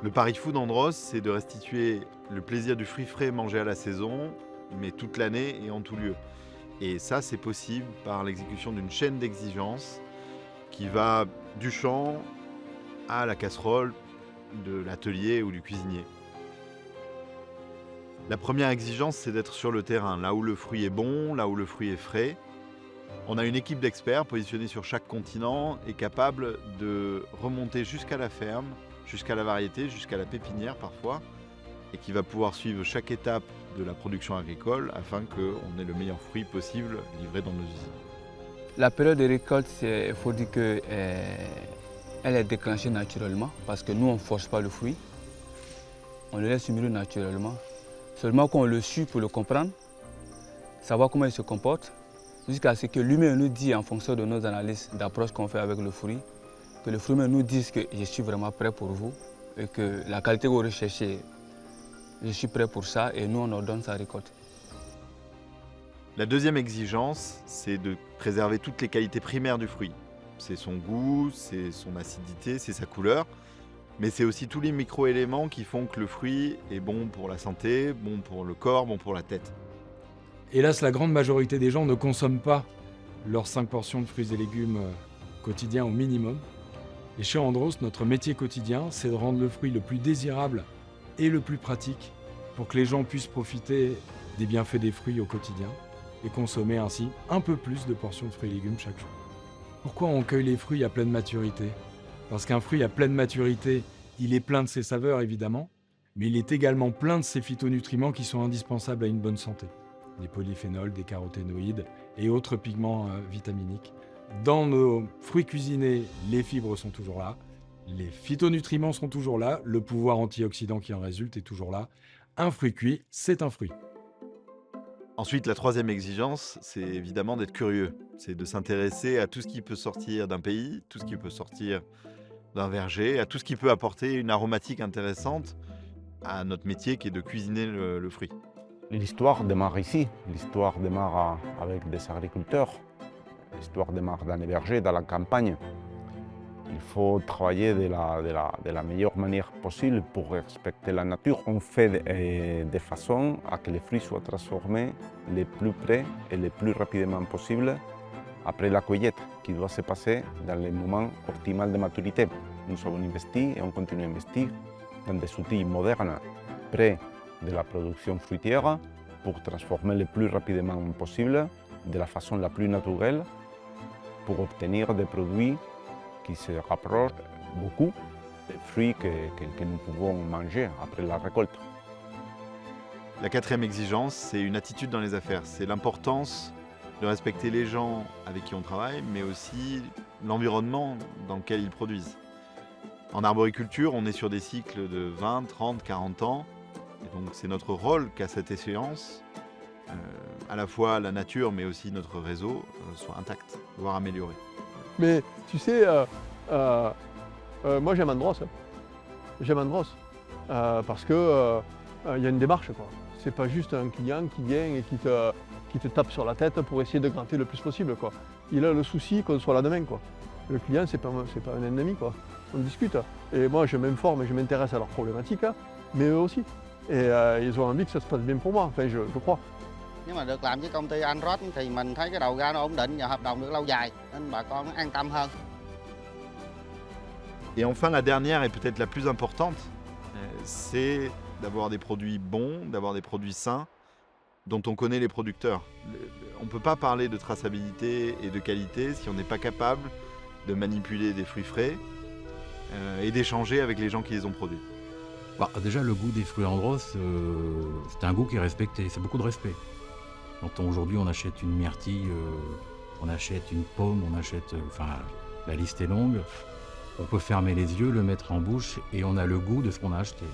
Le pari fou d'Andros, c'est de restituer le plaisir du fruit frais mangé à la saison, mais toute l'année et en tout lieu. Et ça, c'est possible par l'exécution d'une chaîne d'exigences qui va du champ à la casserole, de l'atelier ou du cuisinier. La première exigence, c'est d'être sur le terrain, là où le fruit est bon, là où le fruit est frais. On a une équipe d'experts positionnée sur chaque continent et capable de remonter jusqu'à la ferme, jusqu'à la variété, jusqu'à la pépinière parfois, et qui va pouvoir suivre chaque étape de la production agricole afin qu'on ait le meilleur fruit possible livré dans nos usines. La période de récolte, il faut dire qu'elle est déclenchée naturellement parce que nous, on ne force pas le fruit. On le laisse mûrir naturellement. Seulement qu'on le suit pour le comprendre, savoir comment il se comporte, jusqu'à ce que lui-même nous dise en fonction de nos analyses d'approche qu'on fait avec le fruit, que le fruit même nous dise que je suis vraiment prêt pour vous et que la qualité que vous recherchez, je suis prêt pour ça et nous, on ordonne sa récolte. La deuxième exigence, c'est de préserver toutes les qualités primaires du fruit. C'est son goût, c'est son acidité, c'est sa couleur, mais c'est aussi tous les micro-éléments qui font que le fruit est bon pour la santé, bon pour le corps, bon pour la tête. Hélas, la grande majorité des gens ne consomment pas leurs 5 portions de fruits et légumes quotidiens au minimum. Et chez Andros, notre métier quotidien, c'est de rendre le fruit le plus désirable et le plus pratique pour que les gens puissent profiter des bienfaits des fruits au quotidien et consommer ainsi un peu plus de portions de fruits et légumes chaque jour. Pourquoi on cueille les fruits à pleine maturité? Parce qu'un fruit à pleine maturité, il est plein de ses saveurs évidemment, mais il est également plein de ses phytonutriments qui sont indispensables à une bonne santé. Des polyphénols, des caroténoïdes et autres pigments vitaminiques. Dans nos fruits cuisinés, les fibres sont toujours là, les phytonutriments sont toujours là, le pouvoir antioxydant qui en résulte est toujours là. Un fruit cuit, c'est un fruit. Ensuite, la troisième exigence, c'est évidemment d'être curieux. C'est de s'intéresser à tout ce qui peut sortir d'un pays, tout ce qui peut sortir d'un verger, à tout ce qui peut apporter une aromatique intéressante à notre métier qui est de cuisiner le fruit. L'histoire démarre ici. L'histoire démarre avec des agriculteurs. L'histoire démarre dans les vergers, dans la campagne. Il faut travailler de la meilleure manière possible pour respecter la nature. On fait de façon à que les fruits soient transformés le plus près et le plus rapidement possible après la cueillette, qui doit se passer dans le moment optimal de maturité. Nous avons investi et on continue à investir dans des outils modernes près de la production fruitière pour transformer le plus rapidement possible, de la façon la plus naturelle, pour obtenir des produits qui se rapprochent beaucoup des fruits que nous pouvons manger après la récolte. La quatrième exigence, c'est une attitude dans les affaires. C'est l'importance de respecter les gens avec qui on travaille, mais aussi l'environnement dans lequel ils produisent. En arboriculture, on est sur des cycles de 20, 30, 40 ans. Et donc c'est notre rôle qu'à cette échéance, à la fois la nature mais aussi notre réseau soit intact, voire amélioré. Mais tu sais, moi j'aime Andros. J'aime Andros. Parce que y a une démarche, quoi. C'est pas juste un client qui vient et qui te tape sur la tête pour essayer de gratter le plus possible, quoi. Il a le souci qu'on soit là demain, quoi. Le client, c'est pas un ennemi, quoi. On discute. Et moi je m'informe et je m'intéresse à leurs problématiques, hein, mais eux aussi. Et ils ont envie que ça se passe bien pour moi, enfin je crois. Nhưng mà được làm với công ty Andros thì mình thấy cái đầu ra nó ổn định và hợp đồng được lâu dài nên bà con nó an tâm hơn. Et enfin la dernière et peut-être la plus importante, c'est d'avoir des produits bons, d'avoir des produits sains dont on connaît les producteurs. On ne peut pas parler de traçabilité et de qualité si on n'est pas capable de manipuler des fruits frais et d'échanger avec les gens qui les ont produits. Bah, déjà, le goût des fruits Andros, c'est un goût qui est respecté, c'est beaucoup de respect. Quand aujourd'hui on achète une myrtille, on achète une pomme, on achète... Enfin, la liste est longue. On peut fermer les yeux, le mettre en bouche et on a le goût de ce qu'on a acheté.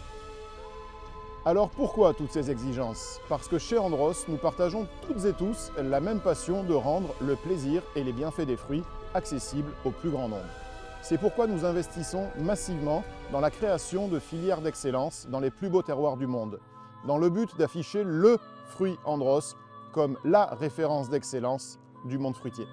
Alors pourquoi toutes ces exigences? Parce que chez Andros, nous partageons toutes et tous la même passion de rendre le plaisir et les bienfaits des fruits accessibles au plus grand nombre. C'est pourquoi nous investissons massivement dans la création de filières d'excellence dans les plus beaux terroirs du monde, dans le but d'afficher le fruit Andros comme la référence d'excellence du monde fruitier.